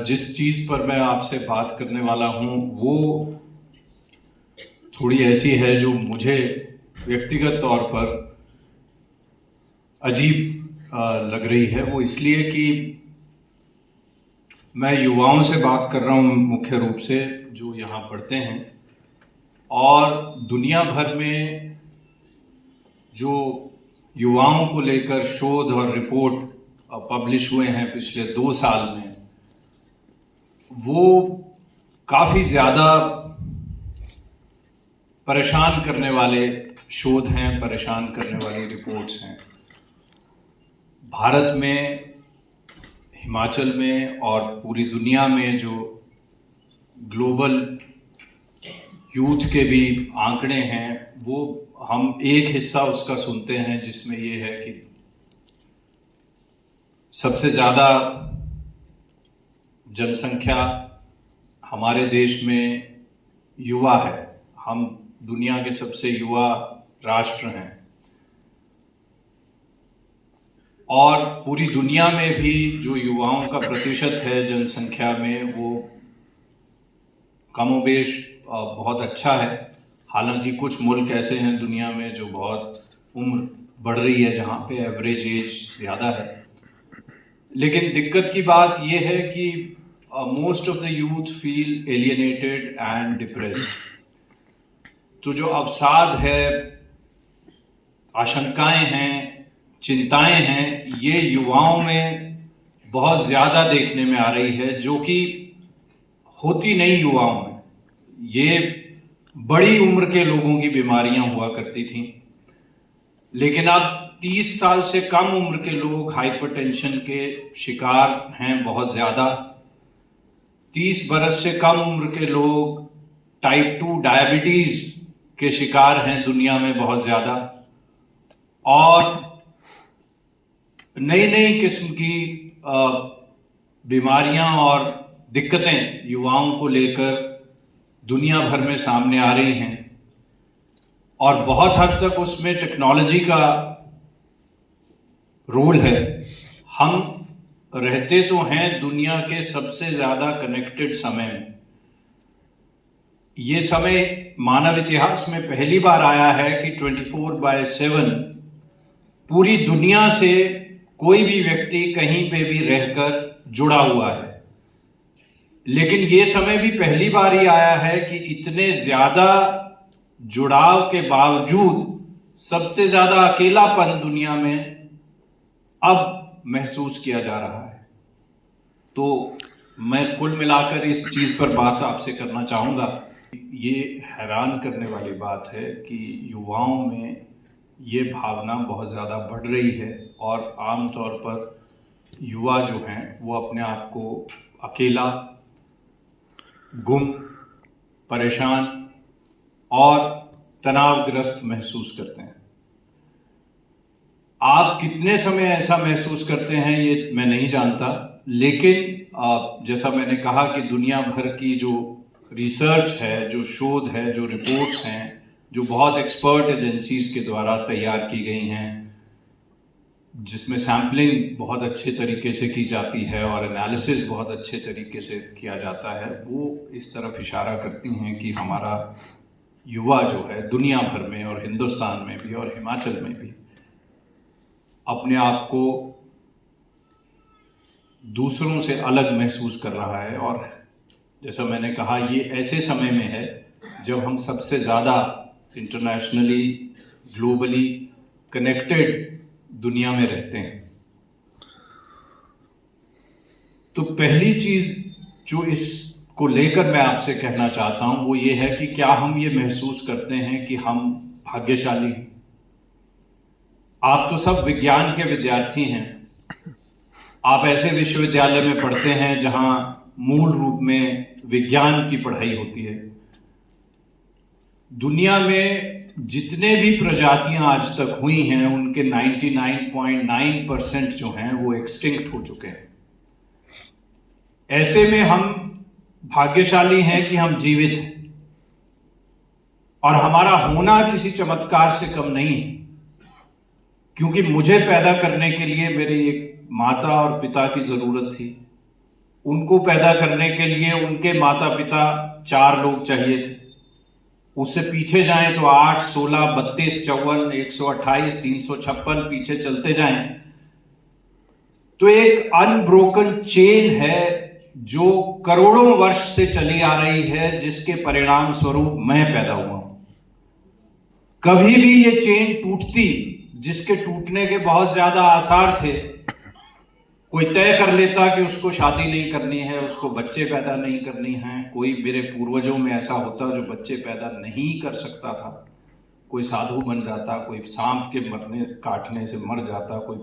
जिस चीज़ पर मैं आपसे बात करने वाला हूँ वो थोड़ी ऐसी है जो मुझे व्यक्तिगत तौर पर अजीब लग रही है। वो इसलिए कि मैं युवाओं से बात कर रहा हूँ, मुख्य रूप से जो यहाँ पढ़ते हैं, और दुनिया भर में जो युवाओं को लेकर शोध और रिपोर्ट पब्लिश हुए हैं पिछले 2 साल में, वो काफ़ी ज़्यादा परेशान करने वाले शोध हैं, परेशान करने वाली रिपोर्ट्स हैं। भारत में, हिमाचल में और पूरी दुनिया में जो ग्लोबल यूथ के भी आंकड़े हैं, वो हम एक हिस्सा उसका सुनते हैं जिसमें ये है कि सबसे ज़्यादा जनसंख्या हमारे देश में युवा है। हम दुनिया के सबसे युवा राष्ट्र हैं और पूरी दुनिया में भी जो युवाओं का प्रतिशत है जनसंख्या में, वो कमोबेश बहुत अच्छा है। हालांकि कुछ मुल्क ऐसे हैं दुनिया में जो बहुत उम्र बढ़ रही है, जहाँ पे एवरेज एज ज़्यादा है। लेकिन दिक्कत की बात यह है कि most of the youth feel alienated and depressed. तो जो अवसाद है, आशंकाएं हैं, चिंताएं हैं, ये युवाओं में बहुत ज़्यादा देखने में आ रही है, जो कि होती नहीं युवाओं में। ये बड़ी उम्र के लोगों की बीमारियां हुआ करती थीं, लेकिन अब 30 साल से कम उम्र के लोग हाइपरटेंशन के शिकार हैं बहुत ज़्यादा। 30 बरस से कम उम्र के लोग टाइप 2 डायबिटीज़ के शिकार हैं दुनिया में बहुत ज़्यादा, और नई नई किस्म की बीमारियां और दिक्कतें युवाओं को लेकर दुनिया भर में सामने आ रही हैं। और बहुत हद तक उसमें टेक्नोलॉजी का रोल है। हम रहते तो हैं दुनिया के सबसे ज़्यादा कनेक्टेड समय में। ये समय मानव इतिहास में पहली बार आया है कि 24/7 पूरी दुनिया से कोई भी व्यक्ति कहीं पे भी रहकर जुड़ा हुआ है। लेकिन ये समय भी पहली बार ही आया है कि इतने ज़्यादा जुड़ाव के बावजूद सबसे ज़्यादा अकेलापन दुनिया में अब महसूस किया जा रहा है। तो मैं कुल मिलाकर इस चीज़ पर बात आपसे करना चाहूँगा। ये हैरान करने वाली बात है कि युवाओं में ये भावना बहुत ज़्यादा बढ़ रही है, और आमतौर पर युवा जो हैं वो अपने आप को अकेला, गुम, परेशान और तनावग्रस्त महसूस करते हैं। आप कितने समय ऐसा महसूस करते हैं ये मैं नहीं जानता, लेकिन जैसा मैंने कहा कि दुनिया भर की जो रिसर्च है, जो शोध है, जो रिपोर्ट्स हैं, जो बहुत एक्सपर्ट एजेंसीज के द्वारा तैयार की गई हैं, जिसमें सैम्पलिंग बहुत अच्छे तरीके से की जाती है और एनालिसिस बहुत अच्छे तरीके से किया जाता है, वो इस तरफ इशारा करती हैं कि हमारा युवा जो है दुनिया भर में और हिंदुस्तान में भी और हिमाचल में भी अपने आप को दूसरों से अलग महसूस कर रहा है। और जैसा मैंने कहा, ये ऐसे समय में है जब हम सबसे ज़्यादा इंटरनेशनली, ग्लोबली कनेक्टेड दुनिया में रहते हैं। तो पहली चीज़ जो इस को लेकर मैं आपसे कहना चाहता हूं वो ये है कि क्या हम ये महसूस करते हैं कि हम भाग्यशाली हैं? आप तो सब विज्ञान के विद्यार्थी हैं। आप ऐसे विश्वविद्यालय में पढ़ते हैं जहां मूल रूप में विज्ञान की पढ़ाई होती है। दुनिया में जितने भी प्रजातियां आज तक हुई हैं उनके 99.9% जो हैं वो एक्सटिंक्ट हो चुके हैं। ऐसे में हम भाग्यशाली हैं कि हम जीवित हैं और हमारा होना किसी चमत्कार से कम नहीं है, क्योंकि मुझे पैदा करने के लिए मेरी एक माता और पिता की जरूरत थी। उनको पैदा करने के लिए उनके माता पिता 4 लोग चाहिए थे। उससे पीछे जाएं तो 8, 16, 32, 54, 128, 356 पीछे चलते जाएं तो एक अनब्रोकन चेन है जो करोड़ों वर्ष से चली आ रही है, जिसके परिणाम स्वरूप मैं पैदा हुआ हूं। कभी भी ये चेन टूटती, जिसके टूटने के बहुत ज्यादा आसार थे, कोई तय कर लेता कि उसको शादी नहीं करनी है, उसको बच्चे पैदा नहीं करनी है। कोई मेरे पूर्वजों में ऐसा होता जो बच्चे पैदा नहीं कर सकता था, कोई साधु बन जाता, कोई सांप के मरने काटने से मर जाता, कोई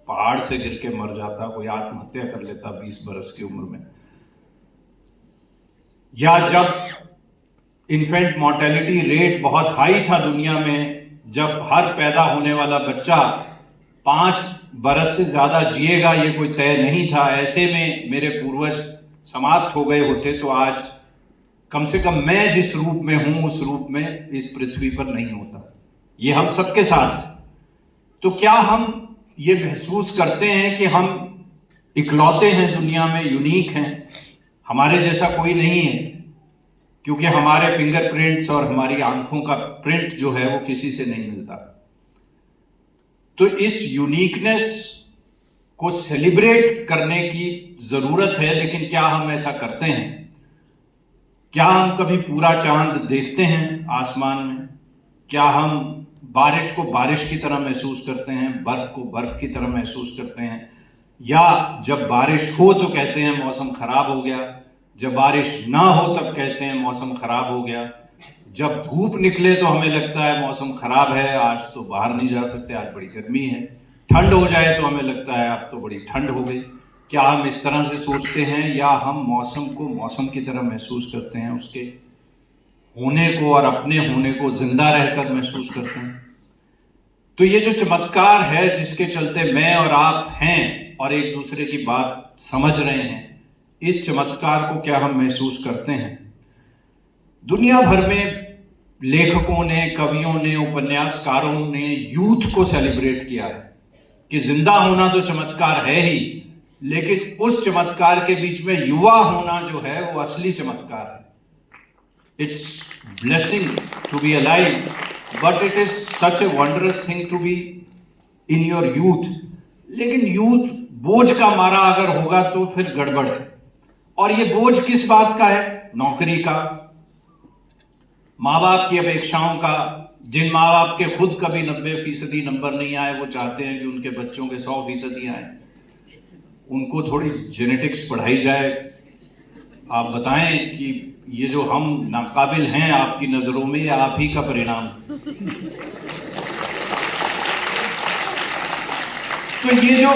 पहाड़ से गिर के मर जाता, कोई आत्महत्या कर लेता 20 बरस की उम्र में। या जब इन्फेंट मोर्टेलिटी रेट बहुत हाई था दुनिया में, जब हर पैदा होने वाला बच्चा 5 बरस से ज्यादा जिएगा ये कोई तय नहीं था, ऐसे में मेरे पूर्वज समाप्त हो गए होते तो आज कम से कम मैं जिस रूप में हूं उस रूप में इस पृथ्वी पर नहीं होता। ये हम सबके साथ है। तो क्या हम ये महसूस करते हैं कि हम इकलौते हैं दुनिया में, यूनिक हैं, हमारे जैसा कोई नहीं है? क्योंकि हमारे फिंगरप्रिंट्स और हमारी आंखों का प्रिंट जो है वो किसी से नहीं मिलता। तो इस यूनिकनेस को सेलिब्रेट करने की जरूरत है, लेकिन क्या हम ऐसा करते हैं? क्या हम कभी पूरा चांद देखते हैं आसमान में? क्या हम बारिश को बारिश की तरह महसूस करते हैं, बर्फ को बर्फ की तरह महसूस करते हैं? या जब बारिश हो तो कहते हैं मौसम खराब हो गया, जब बारिश ना हो तब कहते हैं मौसम खराब हो गया, जब धूप निकले तो हमें लगता है मौसम खराब है, आज तो बाहर नहीं जा सकते, आज बड़ी गर्मी है, ठंड हो जाए तो हमें लगता है अब तो बड़ी ठंड हो गई। क्या हम इस तरह से सोचते हैं, या हम मौसम को मौसम की तरह महसूस करते हैं, उसके होने को और अपने होने को जिंदा रहकर महसूस करते हैं? तो ये जो चमत्कार है जिसके चलते मैं और आप हैं और एक दूसरे की बात समझ रहे हैं, इस चमत्कार को क्या हम महसूस करते हैं? दुनिया भर में लेखकों ने, कवियों ने, उपन्यासकारों ने यूथ को सेलिब्रेट किया है कि जिंदा होना तो चमत्कार है ही, लेकिन उस चमत्कार के बीच में युवा होना जो है वो असली चमत्कार है। It's blessing to be alive, but it is such a wondrous thing to be in your youth. लेकिन यूथ बोझ का मारा अगर होगा तो फिर गड़बड़ है। और ये बोझ किस बात का है? नौकरी का, माँ बाप की अपेक्षाओं का। जिन माँ बाप के खुद कभी 90% नंबर नहीं आए, वो चाहते हैं कि उनके बच्चों के 100% आए। उनको थोड़ी जेनेटिक्स पढ़ाई जाए। आप बताएं कि ये जो हम नाकाबिल हैं आपकी नजरों में, या आप ही का परिणाम? तो ये जो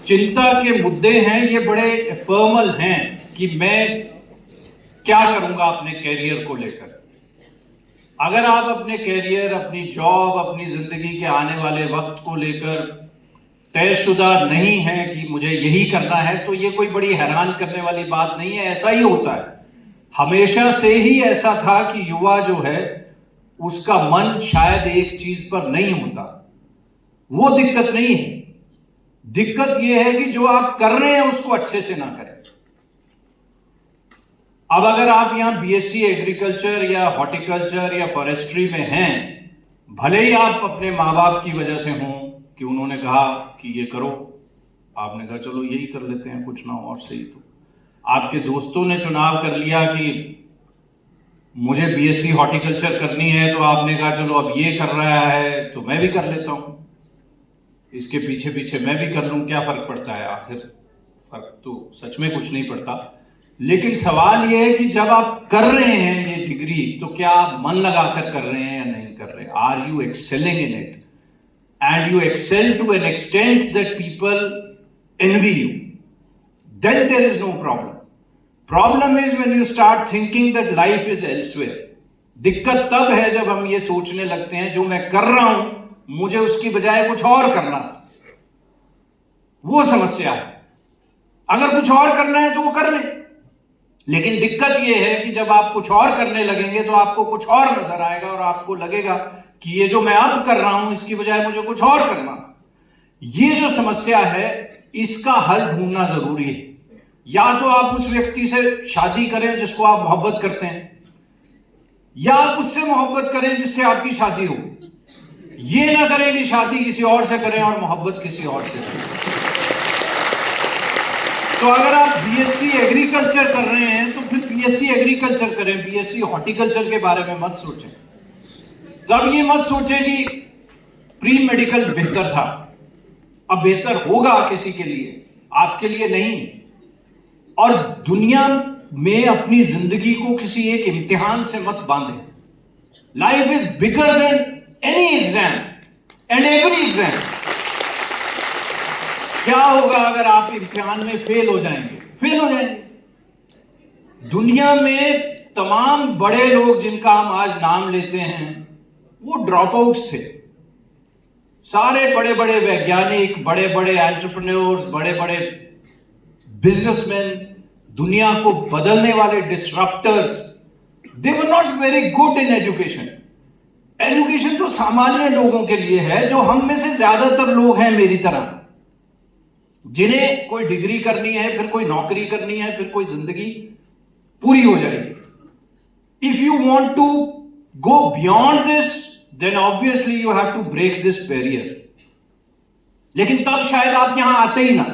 चिंता के मुद्दे हैं ये बड़े फॉर्मल हैं कि मैं क्या करूंगा अपने कैरियर को लेकर। अगर आप अपने कैरियर, अपनी जॉब, अपनी जिंदगी के आने वाले वक्त को लेकर तयशुदा नहीं है कि मुझे यही करना है, तो ये कोई बड़ी हैरान करने वाली बात नहीं है। ऐसा ही होता है, हमेशा से ही ऐसा था कि युवा जो है उसका मन शायद एक चीज पर नहीं होता। वो दिक्कत नहीं है। दिक्कत यह है कि जो आप कर रहे हैं उसको अच्छे से ना करें। अब अगर आप यहां बीएससी एग्रीकल्चर या हॉर्टिकल्चर या फॉरेस्ट्री में हैं, भले ही आप अपने माँ बाप की वजह से हों कि उन्होंने कहा कि ये करो, आपने कहा चलो यही कर लेते हैं, कुछ ना और सही। तो आपके दोस्तों ने चुनाव कर लिया कि मुझे बीएससी हॉर्टिकल्चर करनी है, तो आपने कहा चलो अब ये कर रहा है तो मैं भी कर लेता हूं, इसके पीछे पीछे मैं भी कर लूं, क्या फर्क पड़ता है? आखिर फर्क तो सच में कुछ नहीं पड़ता। लेकिन सवाल यह है कि जब आप कर रहे हैं ये डिग्री, तो क्या आप मन लगाकर कर रहे हैं या नहीं कर रहे? Are you excelling in it and you excel to an extent that people envy you? Then there is no problem. Problem is when you start thinking that life is elsewhere. दिक्कत तब है जब हम ये सोचने लगते हैं जो मैं कर रहा हूं मुझे उसकी बजाय कुछ और करना था। वो समस्या है। अगर कुछ और करना है तो वो कर ले, लेकिन दिक्कत ये है कि जब आप कुछ और करने लगेंगे तो आपको कुछ और नजर आएगा और आपको लगेगा कि ये जो मैं अब कर रहा हूं इसकी बजाय मुझे कुछ और करना था। ये जो समस्या है इसका हल ढूंढना जरूरी है। या तो आप उस व्यक्ति से शादी करें जिसको आप मोहब्बत करते हैं, या आप उससे मोहब्बत करें जिससे आपकी शादी हो। ये ना करें कि शादी किसी और से करें और मोहब्बत किसी और से करें। तो अगर आप बीएससी एग्रीकल्चर कर रहे हैं तो फिर बीएससी एग्रीकल्चर करें, बीएससी हॉर्टिकल्चर के बारे में मत सोचें। तब ये मत सोचें कि प्री मेडिकल बेहतर था। अब बेहतर होगा किसी के लिए, आपके लिए नहीं। और दुनिया में अपनी जिंदगी को किसी एक इम्तिहान से मत बांधें। Life is bigger than any exam and every exam. क्या होगा अगर आप इम्तिहान में फेल हो जाएंगे? फेल हो जाएंगे। दुनिया में तमाम बड़े लोग जिनका हम आज नाम लेते हैं वो ड्रॉप आउट्स थे। सारे बड़े बड़े वैज्ञानिक, बड़े बड़े एंटरप्रेन्योर्स, बड़े बड़े बिजनेसमैन, दुनिया को बदलने वाले disruptors, they were not very good in education. Education तो सामान्य लोगों के लिए है, जो हम में से ज्यादातर लोग हैं मेरी तरह, जिन्हें कोई डिग्री करनी है, फिर कोई नौकरी करनी है, फिर कोई जिंदगी पूरी हो जाएगी। If you want to go beyond this then obviously you have to break this barrier. लेकिन तब शायद आप यहां आते ही ना,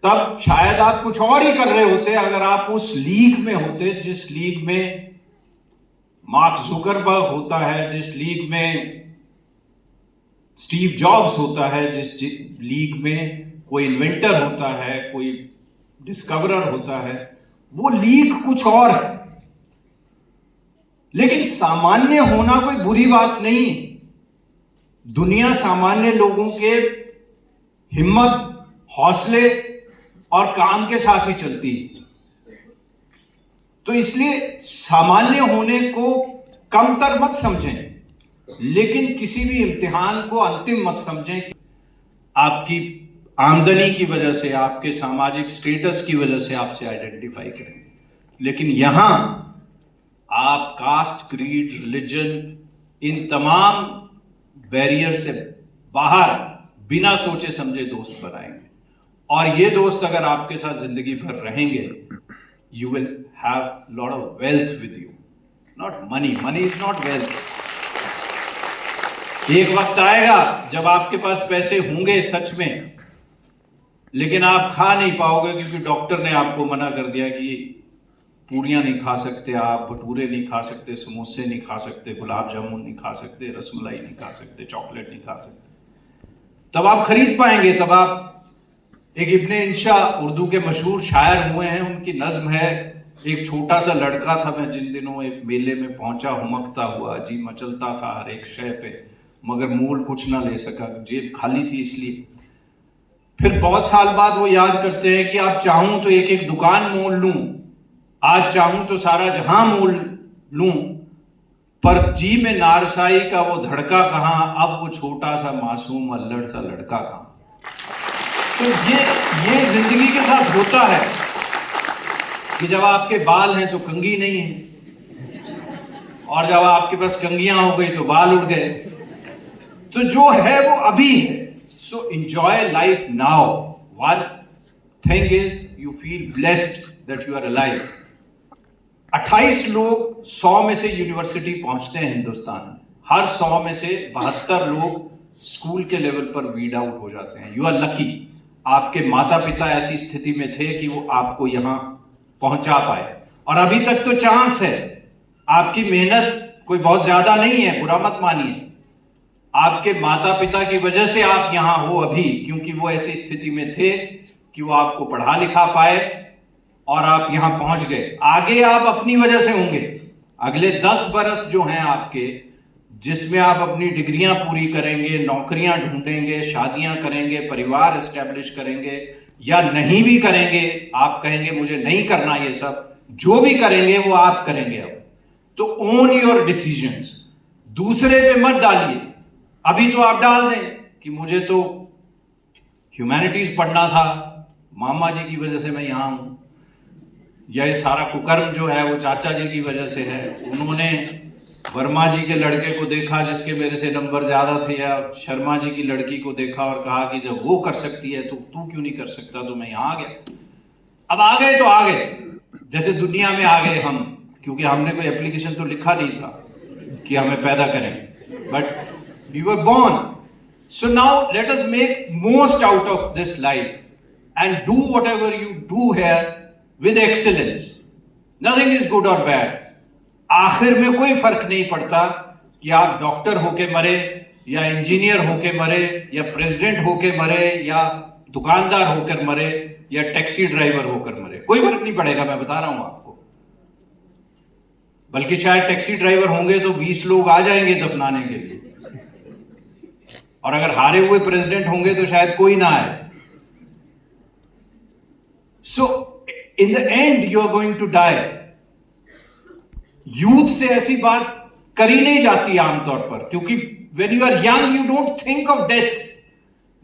तब शायद आप कुछ और ही कर रहे होते अगर आप उस लीग में होते जिस लीग में मार्क जुकरबर्ग होता है, जिस लीग में स्टीव जॉब्स होता है, जिस लीग में कोई इन्वेंटर होता है, कोई डिस्कवरर होता है। वो लीग कुछ और है। लेकिन सामान्य होना कोई बुरी बात नहीं। दुनिया सामान्य लोगों के हिम्मत, हौसले और काम के साथ ही चलती है। तो इसलिए सामान्य होने को कमतर मत समझें, लेकिन किसी भी इम्तिहान को अंतिम मत समझें। आपकी आमदनी की वजह से, आपके सामाजिक स्टेटस की वजह से आपसे आइडेंटिफाई करेंगे, लेकिन यहां आप कास्ट, क्रीड, रिलीजन, इन तमाम बैरियर से बाहर बिना सोचे समझे दोस्त बनाएंगे। और ये दोस्त अगर आपके साथ जिंदगी भर रहेंगे, you will have lot of wealth with you, not money. Money is not wealth. एक वक्त आएगा जब आपके पास पैसे होंगे सच में, लेकिन आप खा नहीं पाओगे क्योंकि डॉक्टर ने आपको मना कर दिया कि पूरियां नहीं खा सकते, आप भटूरे नहीं खा सकते, समोसे नहीं खा सकते, गुलाब जामुन नहीं खा सकते, रसमलाई नहीं खा सकते, चॉकलेट नहीं खा सकते। तब आप खरीद पाएंगे। तब आप एक इब्ने इंशा उर्दू के मशहूर शायर हुए हैं, उनकी नज्म है, एक छोटा सा लड़का था मैं जिन दिनों एक मेले में पहुंचा हुमकता हुआ, जी मचलता था हर एक शय पे, मगर मूल कुछ ना ले सका, जेब खाली थी इसलिए। फिर बहुत साल बाद वो याद करते हैं कि आप चाहूं तो एक एक दुकान मोल लूं, आज चाहूं तो सारा जहां मोल लूं, पर जी में नारसाई का वो धड़का कहां, अब वो छोटा सा मासूम अल्लड़ सा लड़का कहां। तो ये जिंदगी के साथ होता है कि जब आपके बाल हैं तो कंघी नहीं है, और जब आपके पास कंघियां हो गई तो बाल उड़ गए। तो जो है वो अभी है। So enjoy life now. One thing is you feel blessed that you are alive. 28 लोग 100 में से यूनिवर्सिटी पहुंचते हैं हिंदुस्तान में। हर 100 में से 72 लोग स्कूल के लेवल पर वीड आउट हो जाते हैं। You are lucky. आपके माता पिता ऐसी स्थिति में थे कि वो आपको यहां पहुंचा पाए, और अभी तक तो चांस है। आपकी मेहनत कोई बहुत ज्यादा नहीं है, बुरा मत मानिए। आपके माता पिता की वजह से आप यहां हो अभी, क्योंकि वो ऐसी स्थिति में थे कि वो आपको पढ़ा लिखा पाए, और आप यहां पहुंच गए। आगे आप अपनी वजह से होंगे। अगले 10 बरस जो हैं आपके, जिसमें आप अपनी डिग्रियां पूरी करेंगे, नौकरियां ढूंढेंगे, शादियां करेंगे, परिवार एस्टेब्लिश करेंगे, या नहीं भी करेंगे, आप कहेंगे मुझे नहीं करना ये सब, जो भी करेंगे वो आप करेंगे। अब तो ओन योर डिसीजंस, दूसरे पे मत डालिए। अभी तो आप डाल दें कि मुझे तो ह्यूमैनिटीज पढ़ना था, मामा जी की वजह से मैं यहां हूं, या ये सारा कुकर्म जो है वो चाचा जी की वजह से है। उन्होंने वर्मा जी के लड़के को देखा जिसके मेरे से नंबर ज्यादा थे, या शर्मा जी की लड़की को देखा और कहा कि जब वो कर सकती है तो तू क्यों नहीं कर सकता, तो मैं यहां आ गया। अब आ गए तो आ गए, जैसे दुनिया में आ गए हम, क्योंकि हमने कोई एप्लीकेशन तो लिखा नहीं था कि हमें पैदा करें, but we were born. So now let us make most out of this life and do whatever you do here with excellence. Nothing is good और बैड। आखिर में कोई फर्क नहीं पड़ता कि आप डॉक्टर होके मरे, या इंजीनियर होके मरे, या प्रेसिडेंट होके मरे, या दुकानदार होकर मरे, या टैक्सी ड्राइवर होकर मरे, कोई फर्क नहीं पड़ेगा। मैं बता रहा हूं आपको, बल्कि शायद टैक्सी ड्राइवर होंगे तो 20 लोग आ जाएंगे दफनाने के लिए, और अगर हारे हुए प्रेसिडेंट होंगे तो शायद कोई ना आए। So in the end you are going to die. Youth से ऐसी बात करी नहीं जाती आमतौर पर, क्योंकि when you are young you don't think of death,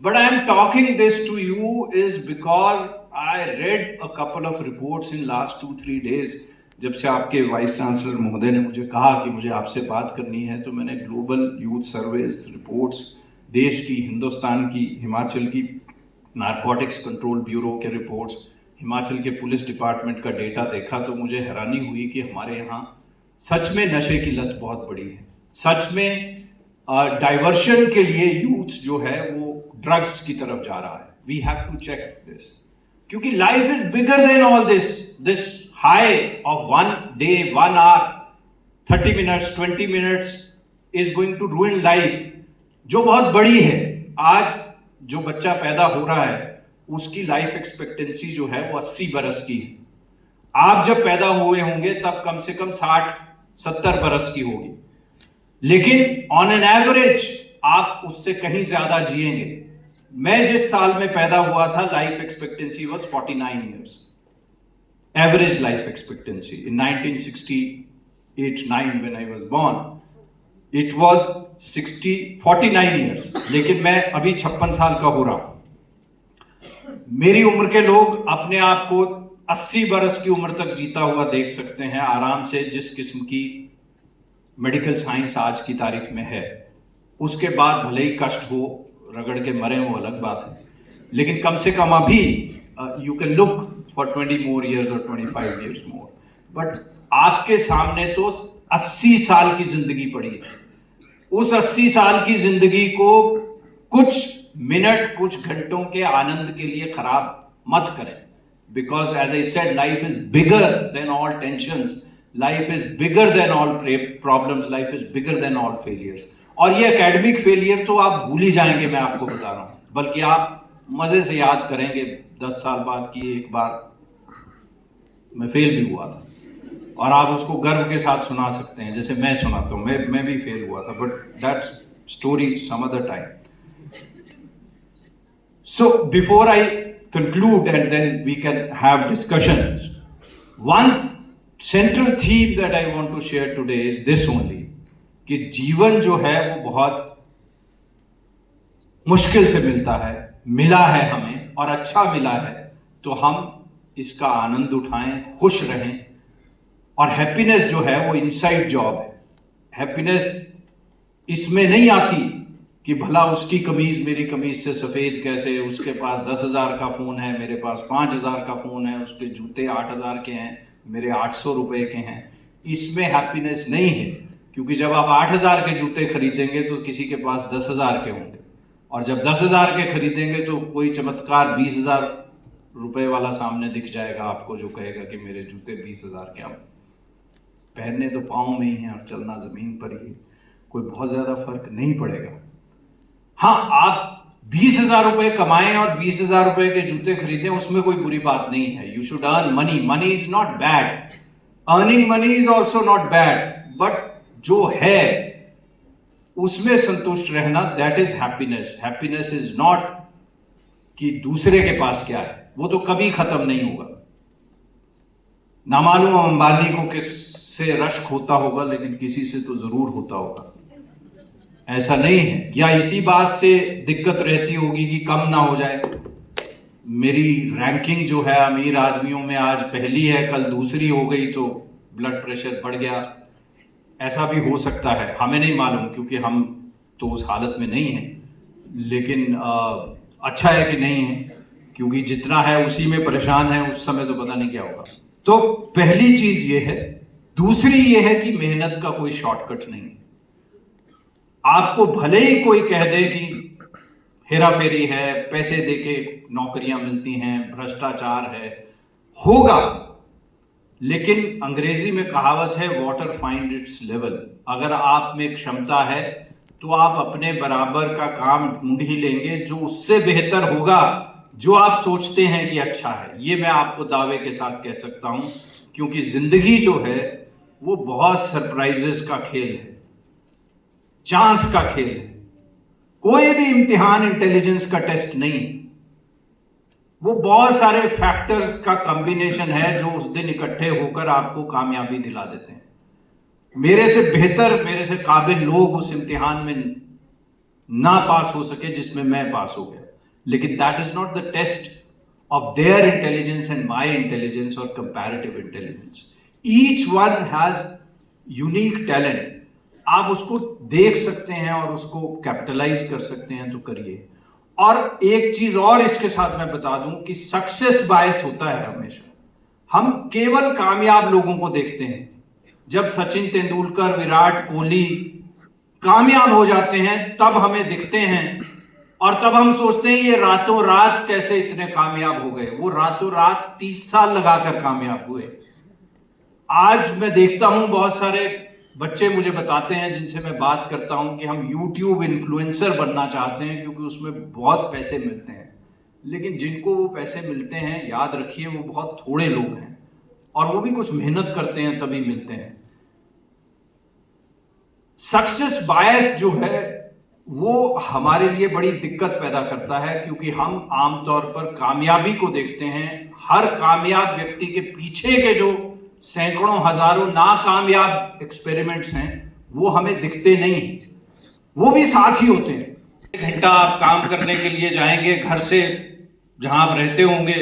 but I am talking this to you is because I read a couple of reports in last 2-3 days। जब से आपके वाइस चांसलर महोदय ने मुझे कहा कि मुझे आपसे बात करनी है, तो मैंने ग्लोबल यूथ सर्वेज रिपोर्ट्स, देश की, हिंदुस्तान की, हिमाचल की नारकोटिक्स कंट्रोल ब्यूरो के रिपोर्ट्स, हिमाचल के पुलिस डिपार्टमेंट का डेटा देखा, तो मुझे हैरानी हुई कि हमारे यहाँ सच में नशे की लत बहुत बड़ी है। सच में डाइवर्शन के लिए यूथ जो है वो ड्रग्स की तरफ जा रहा है। We have to check this, क्योंकि life is bigger than all this high of 1 day, 1 hour, 30 minutes, 20 minutes is going to ruin life, जो बहुत बड़ी है। आज जो बच्चा पैदा हो रहा है उसकी लाइफ एक्सपेक्टेंसी जो है वो 80 बरस की है। आप जब पैदा हुए होंगे तब कम से कम 60-70 बरस की होगी, लेकिन ऑन एन एवरेज आप उससे कहीं ज्यादा जिएंगे। मैं जिस साल में पैदा हुआ था, life expectancy was 49 years, average life expectancy in 1968-9 when I was born, it was 49 years. लेकिन मैं अभी 56 साल का हो रहा हूं। मेरी उम्र के लोग अपने आप को 80 बरस की उम्र तक जीता हुआ देख सकते हैं आराम से, जिस किस्म की मेडिकल साइंस आज की तारीख में है। उसके बाद भले ही कष्ट हो, रगड़ के मरे, वो अलग बात है, लेकिन कम से कम अभी you can look for 20 more years or 25 years more। But आपके सामने तो 80 साल की जिंदगी पड़ी है। उस 80 साल की जिंदगी को कुछ मिनट, कुछ घंटों के आनंद के लिए खराब मत करें, because as I said, life is bigger than all tensions, life is bigger than all problems, life is bigger than all failures. और ये एकेडमिक फेलियर तो आप भूल ही जाएंगे, मैं आपको बता रहा हूं, बल्कि आप मजे से याद करेंगे 10 साल बाद कि एक बार मैं फेल भी हुआ था, और आप उसको गर्व के साथ सुना सकते हैं, जैसे मैं सुनाता हूं, मैं भी फेल हुआ था, but that's story some other time. So before I conclude and then we can have discussions, one central theme that I want to share today is this only, कि जीवन जो है वो बहुत मुश्किल से मिलता है, मिला है हमें और अच्छा मिला है, तो हम इसका आनंद उठाएं, खुश रहें। और हैप्पीनेस जो है वो इनसाइड जॉब है। हैप्पीनेस इसमें नहीं आती कि भला उसकी कमीज मेरी कमीज से सफेद कैसे, उसके पास 10,000 का फोन है, मेरे पास 5,000 का फोन है, उसके जूते 8,000 के हैं, मेरे 800 रुपए के हैं। इसमें हैप्पीनेस नहीं है, क्योंकि जब आप 8,000 के जूते खरीदेंगे तो किसी के पास 10,000 के होंगे, और जब 10,000 के खरीदेंगे तो कोई चमत्कार 20,000 रुपए वाला सामने दिख जाएगा आपको, जो कहेगा कि मेरे जूते 20,000 के, पहनने तो पाँव में ही हैं और चलना जमीन पर ही, कोई बहुत ज्यादा फर्क नहीं पड़ेगा। हाँ, आप 20,000 रुपए कमाएं और 20,000 रुपए के जूते खरीदें, उसमें कोई बुरी बात नहीं है. You should earn money. Money is not bad. Earning money is also not bad. But जो है उसमें संतुष्ट रहना, that is happiness. Happiness is not कि दूसरे के पास क्या है, वो तो कभी खत्म नहीं होगा. ना मालूम अंबानी को किससे रश्क होता होगा, लेकिन किसी से तो जरूर होता होगा. ऐसा नहीं है. या इसी बात से दिक्कत रहती होगी कि कम ना हो जाए. मेरी रैंकिंग जो है अमीर आदमियों में आज पहली है, कल दूसरी हो गई तो ब्लड प्रेशर बढ़ गया. ऐसा भी हो सकता है, हमें नहीं मालूम क्योंकि हम तो उस हालत में नहीं हैं. लेकिन अच्छा है कि नहीं है, क्योंकि जितना है उसी में परेशान है, उस समय तो पता नहीं क्या होगा. तो पहली चीज ये है. दूसरी ये है कि मेहनत का कोई शॉर्टकट नहीं. आपको भले ही कोई कह दे कि हेरा फेरी है, पैसे देके नौकरियां मिलती हैं, भ्रष्टाचार है, होगा. लेकिन अंग्रेजी में कहावत है, वाटर फाइंड इट्स लेवल. अगर आप में क्षमता है तो आप अपने बराबर का काम ढूंढ ही लेंगे जो उससे बेहतर होगा, जो आप सोचते हैं कि अच्छा है. ये मैं आपको दावे के साथ कह सकता हूं, क्योंकि जिंदगी जो है वो बहुत सरप्राइजेस का खेल है, चांस का खेल है. कोई भी इम्तिहान इंटेलिजेंस का टेस्ट नहीं. वो बहुत सारे फैक्टर्स का कॉम्बिनेशन है जो उस दिन इकट्ठे होकर आपको कामयाबी दिला देते हैं. मेरे से बेहतर, मेरे से काबिल लोग उस इम्तिहान में ना पास हो सके जिसमें मैं पास हो गया, लेकिन that is not the test of their intelligence and my intelligence और comparative intelligence. Each one has unique talent. आप उसको देख सकते हैं और उसको कैपिटलाइज कर सकते हैं तो करिए. और एक चीज और इसके साथ मैं बता दूं कि सक्सेस बायस होता है हमेशा. हम केवल कामयाब लोगों को देखते हैं. जब सचिन तेंदुलकर, विराट कोहली कामयाब हो जाते हैं तब हमें दिखते हैं, और तब हम सोचते हैं ये रातों रात कैसे इतने कामयाब हो गए. वो रातों रात 30 साल लगाकर कामयाब हुए. आज मैं देखता हूं बहुत सारे बच्चे मुझे बताते हैं जिनसे मैं बात करता हूं कि हम YouTube इन्फ्लुएंसर बनना चाहते हैं क्योंकि उसमें बहुत पैसे मिलते हैं. लेकिन जिनको वो पैसे मिलते हैं, याद रखिए वो बहुत थोड़े लोग हैं, और वो भी कुछ मेहनत करते हैं तभी मिलते हैं. सक्सेस बायस जो है वो हमारे लिए बड़ी दिक्कत पैदा करता है, क्योंकि हम आमतौर पर कामयाबी को देखते हैं. हर कामयाब व्यक्ति के पीछे के जो सैकड़ों हजारों नाकामयाब एक्सपेरिमेंट्स हैं वो हमें दिखते नहीं. वो भी साथ ही होते हैं. 1 घंटा आप काम करने के लिए जाएंगे घर से जहां आप रहते होंगे,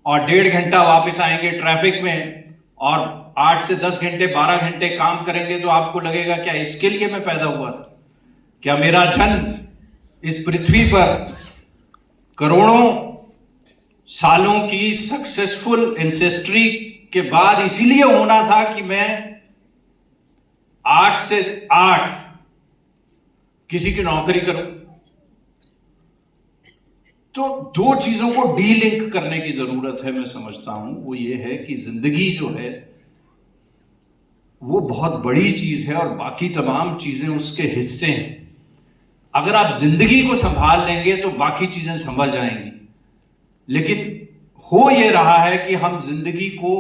और 1.5 घंटा वापस आएंगे ट्रैफिक में, और 8 से 10 घंटे 12 घंटे काम करेंगे, तो आपको लगेगा क्या इसके लिए मैं पैदा हुआ था? क्या मेरा जन्म इस पृथ्वी पर करोड़ों सालों की सक्सेसफुल एंसेस्ट्री के बाद इसीलिए होना था कि मैं 8 से 8 किसी की नौकरी करूं? तो दो चीजों को डीलिंक करने की जरूरत है, मैं समझता हूं. वो ये है कि जिंदगी जो है वो बहुत बड़ी चीज है और बाकी तमाम चीजें उसके हिस्से हैं. अगर आप जिंदगी को संभाल लेंगे तो बाकी चीजें संभल जाएंगी. लेकिन हो ये रहा है कि हम जिंदगी को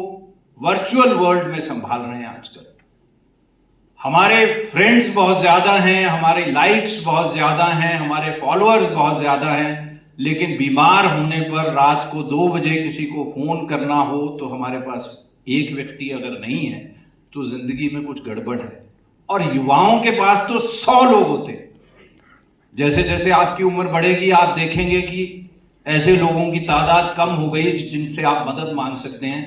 वर्चुअल वर्ल्ड में संभाल रहे हैं आजकल. हमारे फ्रेंड्स बहुत ज्यादा हैं, हमारे लाइक्स बहुत ज्यादा हैं, हमारे फॉलोअर्स बहुत ज्यादा हैं, लेकिन बीमार होने पर रात को 2 बजे किसी को फोन करना हो तो हमारे पास एक व्यक्ति अगर नहीं है तो जिंदगी में कुछ गड़बड़ है. और युवाओं के पास तो 100 लोग होते हैं. जैसे जैसे आपकी उम्र बढ़ेगी आप देखेंगे कि ऐसे लोगों की तादाद कम हो गई जिनसे आप मदद मांग सकते हैं.